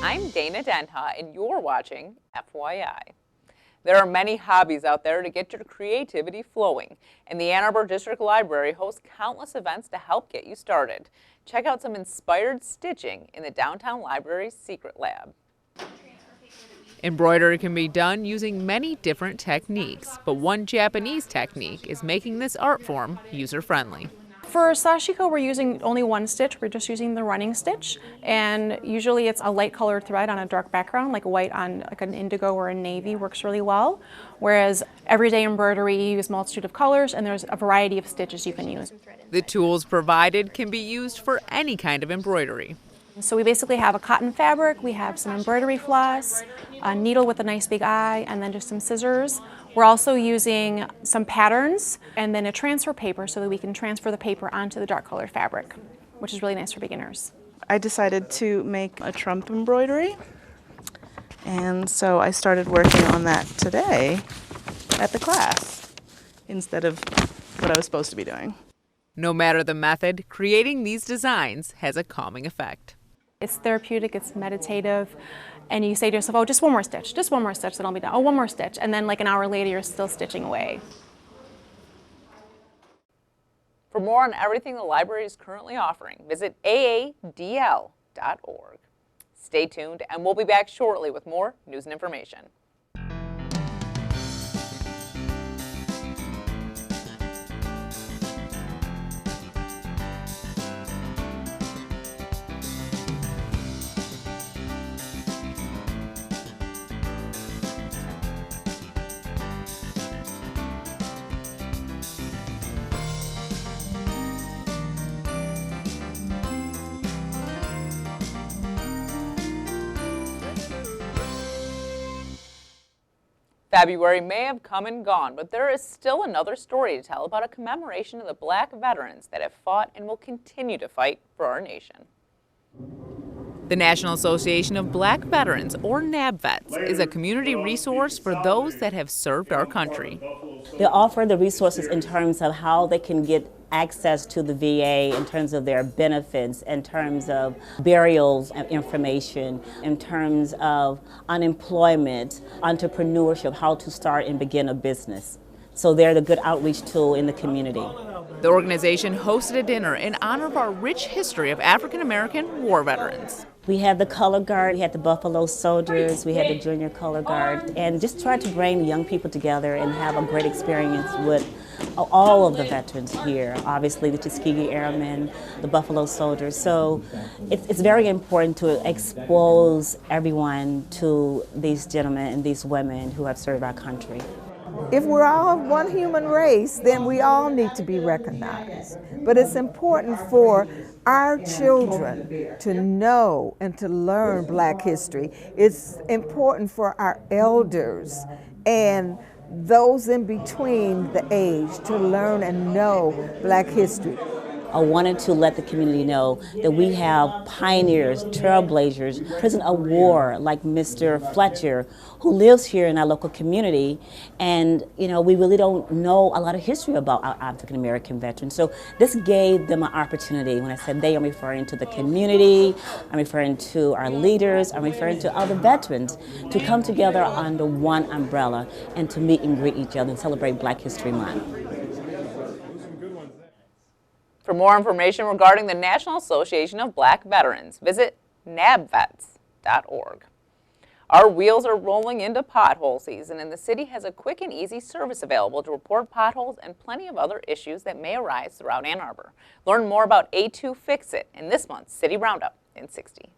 I'm Dana Denha, and you're watching FYI. There are many hobbies out there to get your creativity flowing, and the Ann Arbor District Library hosts countless events to help get you started. Check out some inspired stitching in the downtown library's Secret Lab. Embroidery can be done using many different techniques, but one Japanese technique is making this art form user-friendly. For Sashiko, we're using only one stitch. We're just using the running stitch, and usually it's a light colored thread on a dark background, like white on like an indigo or a navy works really well. Whereas everyday embroidery, you use a multitude of colors, and there's a variety of stitches you can use. The tools provided can be used for any kind of embroidery. So we basically have a cotton fabric, we have some embroidery floss, a needle with a nice big eye, and then just some scissors. We're also using some patterns and then a transfer paper so that we can transfer the paper onto the dark colored fabric, which is really nice for beginners. I decided to make a Trump embroidery, and so I started working on that today at the class instead of what I was supposed to be doing. No matter the method, creating these designs has a calming effect. It's therapeutic, it's meditative, and you say to yourself, oh, just one more stitch, then I'll be done. Oh, one more stitch, and then like an hour later, you're still stitching away. For more on everything the library is currently offering, visit AADL.org. Stay tuned, and we'll be back shortly with more news and information. February may have come and gone, but there is still another story to tell about a commemoration of the Black veterans that have fought and will continue to fight for our nation. The National Association of Black Veterans, or NABVETS, is a community resource for those that have served our country. They offer the resources in terms of how they can get access to the VA in terms of their benefits, in terms of burials information, in terms of unemployment, entrepreneurship, how to start and begin a business. So they're the good outreach tool in the community. The organization hosted a dinner in honor of our rich history of African American war veterans. We had the color guard, we had the Buffalo Soldiers, we had the junior color guard, and just tried to bring young people together and have a great experience with all of the veterans here. Obviously the Tuskegee Airmen, the Buffalo Soldiers. So it's very important to expose everyone to these gentlemen and these women who have served our country. If we're all one human race, then we all need to be recognized. But it's important for our children to know and to learn Black history. It's important for our elders and those in between the age to learn and know Black history. I wanted to let the community know that we have pioneers, trailblazers, prisoner of war like Mr. Fletcher, who lives here in our local community, and we really don't know a lot of history about our African American veterans. So this gave them an opportunity. When I said they, I'm referring to the community, I'm referring to our leaders, I'm referring to other veterans, to come together under one umbrella and to meet and greet each other and celebrate Black History Month. For more information regarding the National Association of Black Veterans, visit nabvets.org. Our wheels are rolling into pothole season, and the city has a quick and easy service available to report potholes and plenty of other issues that may arise throughout Ann Arbor. Learn more about A2 Fix It in this month's City Roundup in 60.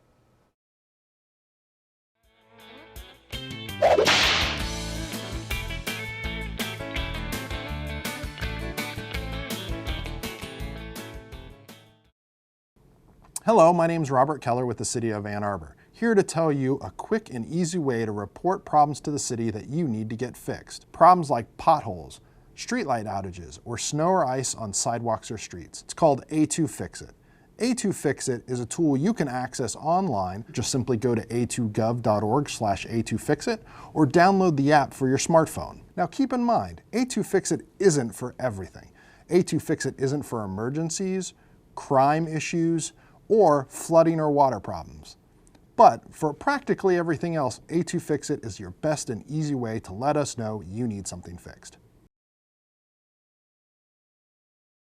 Hello, my name is Robert Keller with the City of Ann Arbor, here to tell you a quick and easy way to report problems to the city that you need to get fixed. Problems like potholes, streetlight outages, or snow or ice on sidewalks or streets. It's called A2 Fix It. A2 Fix It is a tool you can access online. Just simply go to a2gov.org/A2Fixit or download the app for your smartphone. Now keep in mind, A2 Fix It isn't for everything. A2 Fix It isn't for emergencies, crime issues, or flooding or water problems. But for practically everything else, A2Fix-It is your best and easy way to let us know you need something fixed.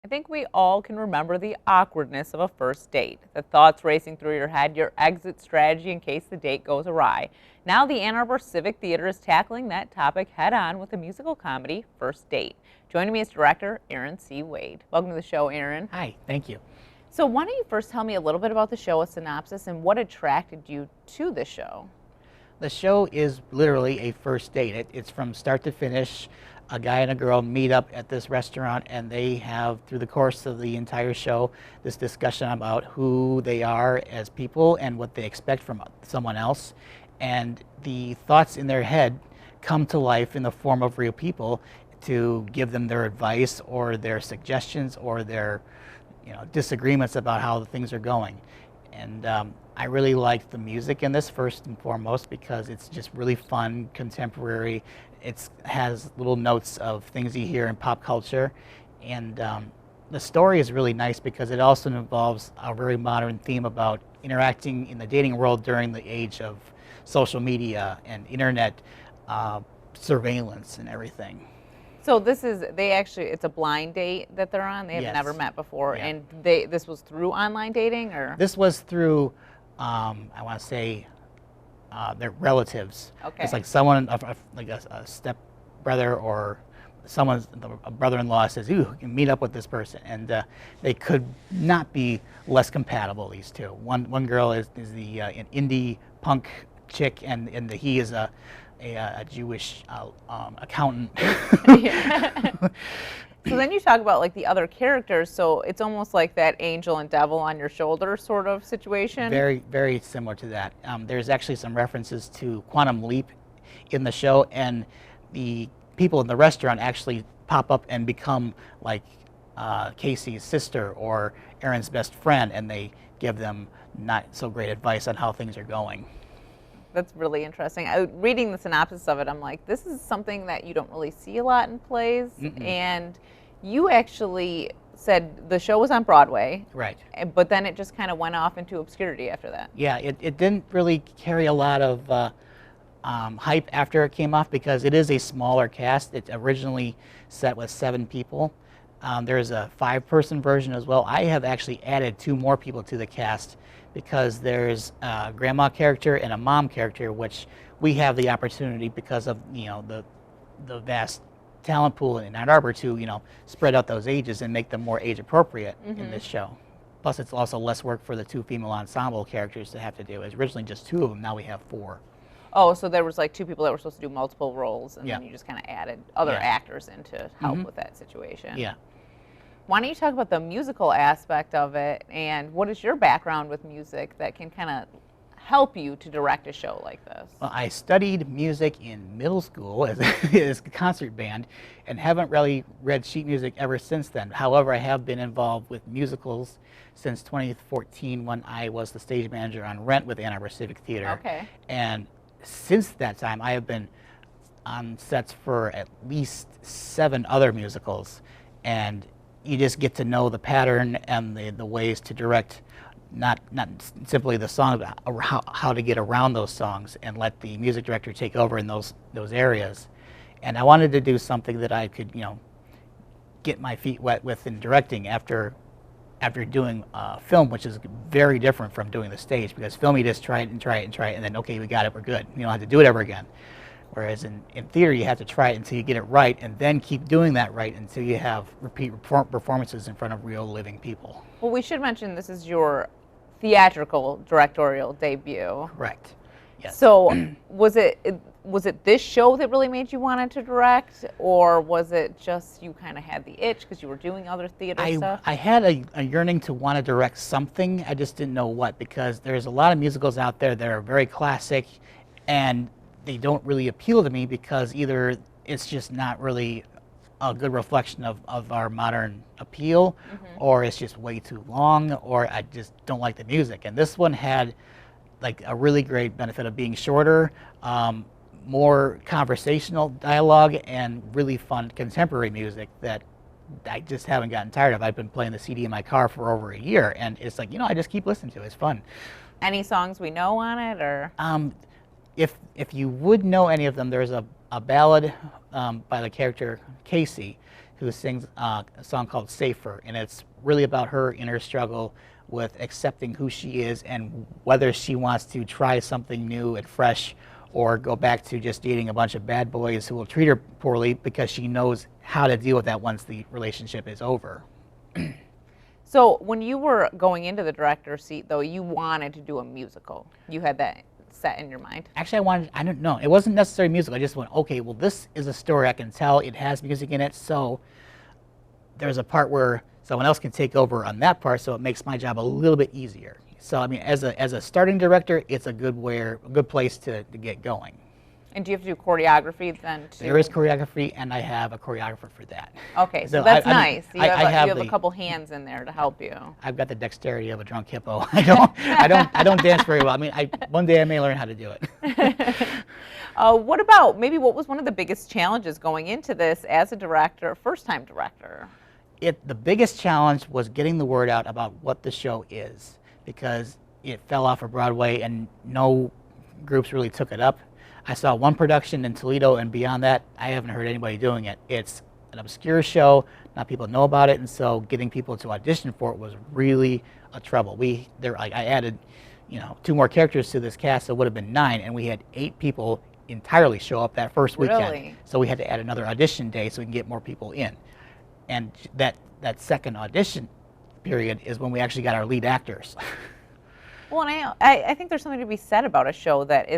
I think we all can remember the awkwardness of a first date, the thoughts racing through your head, your exit strategy in case the date goes awry. Now the Ann Arbor Civic Theater is tackling that topic head-on with the musical comedy First Date. Joining me is director Aaron C. Wade. Welcome to the show, Aaron. Hi, thank you. So why don't you first tell me a little bit about the show, a synopsis, and what attracted you to the show? The show is literally a first date. It's from start to finish. A guy and a girl meet up at this restaurant, and they have, through the course of the entire show, this discussion about who they are as people and what they expect from someone else. And the thoughts in their head come to life in the form of real people to give them their advice or their suggestions or their disagreements about how the things are going. And I really liked the music in this first and foremost because it's just really fun, contemporary. It has little notes of things you hear in pop culture. And the story is really nice because it also involves a very modern theme about interacting in the dating world during the age of social media and internet surveillance and everything. So it's a blind date that they're on. They have Yes. never met before, Yeah. and this was through online dating, or This was through, I want to say, their relatives. Okay. It's like someone, like a step brother or a brother-in-law says, "Ooh, you can meet up with this person," and they could not be less compatible. These two. One girl is an indie punk chick, and he is a Jewish accountant. So then you talk about like the other characters. So it's almost like that angel and devil on your shoulder sort of situation. Very, very similar to that. There's actually some references to Quantum Leap in the show, and the people in the restaurant actually pop up and become like Casey's sister or Aaron's best friend, and they give them not so great advice on how things are going. That's really interesting. Reading the synopsis of it, I'm like, this is something that you don't really see a lot in plays. Mm-mm. And you actually said the show was on Broadway, Right. but then it just kind of went off into obscurity after that. Yeah, it didn't really carry a lot of hype after it came off because it is a smaller cast. It originally set with 7 people. There's a 5-person version as well. I have actually added 2 more people to the cast because there's a grandma character and a mom character, which we have the opportunity because of the vast talent pool in Ann Arbor to spread out those ages and make them more age appropriate in this show. Plus, it's also less work for the 2 female ensemble characters to have to do. It was originally just 2 of them. Now we have 4. Oh, so there was like 2 people that were supposed to do multiple roles, and Yeah. then you just kind of added other Yeah. actors in to help with that situation. Yeah. Why don't you talk about the musical aspect of it, and what is your background with music that can kind of help you to direct a show like this? Well, I studied music in middle school as a concert band and haven't really read sheet music ever since then. However, I have been involved with musicals since 2014 when I was the stage manager on Rent with Ann Arbor Civic Theater. Okay. And since that time, I have been on sets for at least 7 other musicals. And you just get to know the pattern and the ways to direct not simply the song, but how to get around those songs and let the music director take over in those areas. And I wanted to do something that I could, get my feet wet with in directing after doing film, which is very different from doing the stage, because film you just try it and try it and try it, and then okay, we got it, we're good. You don't have to do it ever again. Whereas in theater, you have to try it until you get it right, and then keep doing that right until you have repeat performances in front of real living people. Well, we should mention this is your theatrical directorial debut. Correct. Yes. So was it this show that really made you want to direct, or was it just you kind of had the itch because you were doing other theater stuff? I had a yearning to want to direct something. I just didn't know what, because there's a lot of musicals out there that are very classic, and they don't really appeal to me because either it's just not really a good reflection of our modern appeal, or it's just way too long, or I just don't like the music. And this one had like a really great benefit of being shorter, more conversational dialogue, and really fun contemporary music that I just haven't gotten tired of. I've been playing the CD in my car for over a year, and it's like, I just keep listening to it. It's fun. Any songs we know on it, or? If you would know any of them, there's a ballad by the character Casey, who sings a song called Safer, and it's really about her inner struggle with accepting who she is and whether she wants to try something new and fresh or go back to just dating a bunch of bad boys who will treat her poorly because she knows how to deal with that once the relationship is over. So when you were going into the director's seat, though, you wanted to do a musical. You had that set in your mind. Actually, I don't know. It wasn't necessarily musical. I just went, okay, well, this is a story I can tell. It has music in it, so there's a part where someone else can take over on that part, so it makes my job a little bit easier. So, I mean, as a starting director, it's a good place to get going. And do you have to do choreography then, too? There is choreography, and I have a choreographer for that. Okay, so that's nice. You have a couple hands in there to help you. I've got the dexterity of a drunk hippo. I don't dance very well. I mean, one day I may learn how to do it. What about, maybe what was one of the biggest challenges going into this as a director, first-time director? The biggest challenge was getting the word out about what the show is, because it fell off of Broadway and no groups really took it up. I saw one production in Toledo, and beyond that, I haven't heard anybody doing it. It's an obscure show, not people know about it, and so getting people to audition for it was really a trouble. I added, 2 more characters to this cast, so it would have been 9, and we had 8 people entirely show up that first weekend. Really? So we had to add another audition day so we can get more people in. And that second audition period is when we actually got our lead actors. Well, and I think there's something to be said about a show that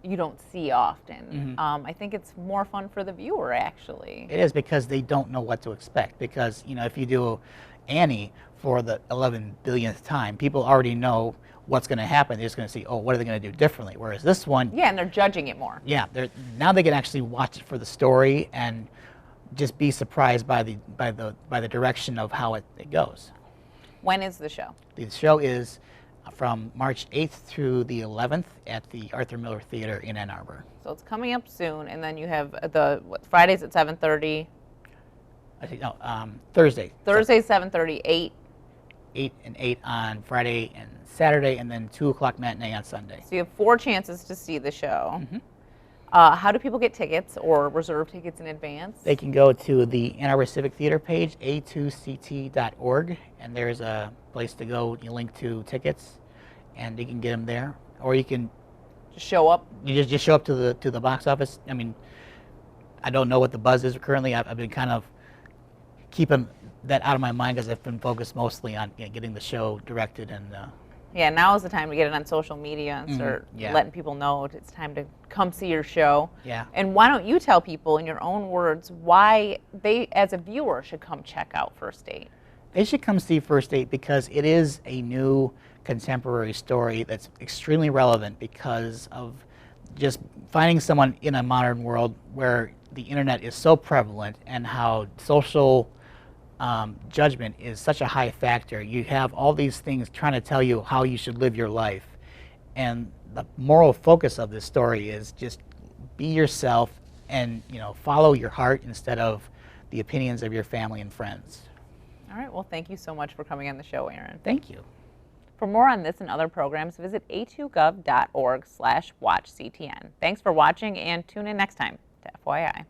you don't see often. Mm-hmm. I think it's more fun for the viewer, actually. It is, because they don't know what to expect. Because, if you do Annie for the 11 billionth time, people already know what's going to happen. They're just going to see, oh, what are they going to do differently? Whereas this one... Yeah, and they're judging it more. Yeah, now they can actually watch it for the story and just be surprised by the direction of how it goes. When is the show? The show is from March 8th through the 11th at the Arthur Miller Theater in Ann Arbor. So it's coming up soon, and then you have Fridays at 7:30. Thursday. Thursday 7:30, 8. 8 and 8 on Friday and Saturday, and then 2 o'clock matinee on Sunday. So you have 4 chances to see the show. Mm-hmm. How do people get tickets or reserve tickets in advance? They can go to the Ann Arbor Civic Theater page, a2ct.org, and there's a place to go. You link to tickets, and you can get them there. Or you can just show up. You just show up to the box office. I mean, I don't know what the buzz is currently. I've been kind of keeping that out of my mind because I've been focused mostly on getting the show directed and. Yeah, now is the time to get it on social media and start letting people know it's time to come see your show. Yeah. And why don't you tell people in your own words why they, as a viewer, should come check out First Date? They should come see First Date because it is a new contemporary story that's extremely relevant because of just finding someone in a modern world where the internet is so prevalent and how social judgment is such a high factor. You have all these things trying to tell you how you should live your life. And the moral focus of this story is just be yourself and follow your heart instead of the opinions of your family and friends. All right, well, thank you so much for coming on the show, Aaron. Thank you. For more on this and other programs, visit a2gov.org/watchctn. Thanks for watching, and tune in next time to FYI.